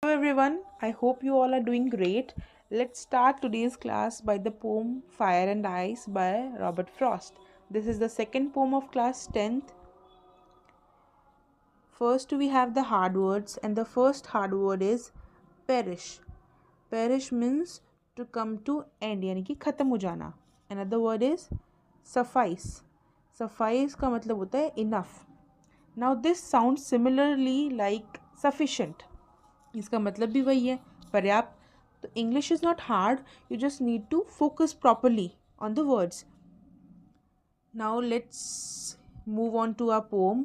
Hello everyone, I hope you all are doing great. Let's start today's class by the poem Fire and Ice by Robert Frost. This is the second poem of class 10th. First we have the hard words, and the first hard word is perish. Perish means to come to end, यानी कि ख़त्म हो जाना. Another word is suffice. Suffice का मतलब होता है enough. Now this sounds similarly like sufficient. इसका मतलब भी वही है, पर्याप्त. तो English is not hard, you just need to focus properly on the words. Now let's move on to our poem.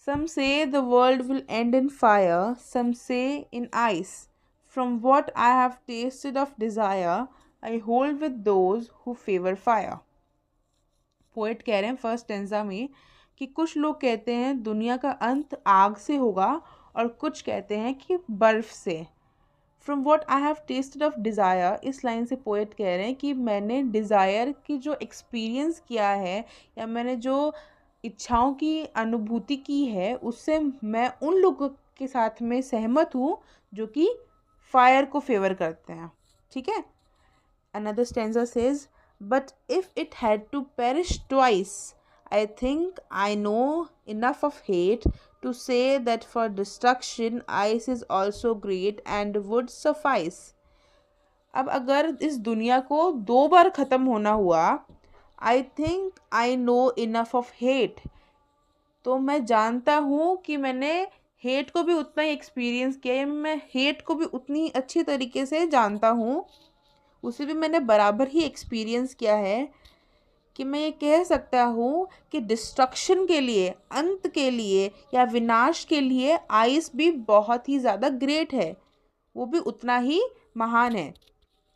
Some say the world will end in fire, some say in ice. From what I have tasted of desire, I hold with those who favor fire. Poet कह रहे हैं first टेंजा में कि कुछ लोग कहते हैं दुनिया का अंत आग से होगा और कुछ कहते हैं कि बर्फ़ से. From what I have tested of desire, इस लाइन से पोएट कह रहे हैं कि मैंने डिज़ायर की जो एक्सपीरियंस किया है या मैंने जो इच्छाओं की अनुभूति की है उससे मैं उन लोगों के साथ में सहमत हूँ जो कि फायर को फेवर करते हैं. ठीक है. Another stanza says, but if it had to perish twice, I think I know enough of hate to say that for destruction ice is also great and would suffice. अब अगर इस दुनिया को 2 बार ख़त्म होना हुआ, I think I know enough of hate, तो मैं जानता हूँ कि मैंने हेट को भी उतना ही एक्सपीरियंस किया है, मैं हेट को भी उतनी अच्छी तरीके से जानता हूँ, उसे भी मैंने बराबर ही एक्सपीरियंस किया है कि मैं ये कह सकता हूँ कि डिस्ट्रक्शन के लिए, अंत के लिए या विनाश के लिए आइस भी बहुत ही ज़्यादा ग्रेट है, वो भी उतना ही महान है.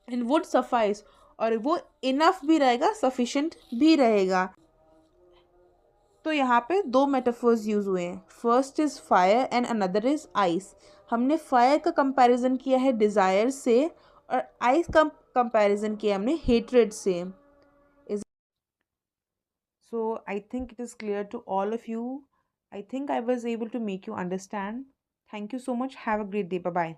एंड वुड सफाइस, और वो इनफ भी रहेगा, सफिशेंट भी रहेगा. तो यहाँ पे 2 मेटाफर्स यूज़ हुए हैं. First is fire and another is ice. हमने फायर का कंपैरिजन किया है डिज़ायर से और आइस का कंपैरिजन किया हमने हेट्रेड से. So I think it is clear to all of you. I think I was able to make you understand. Thank you so much. Have a great day. Bye bye.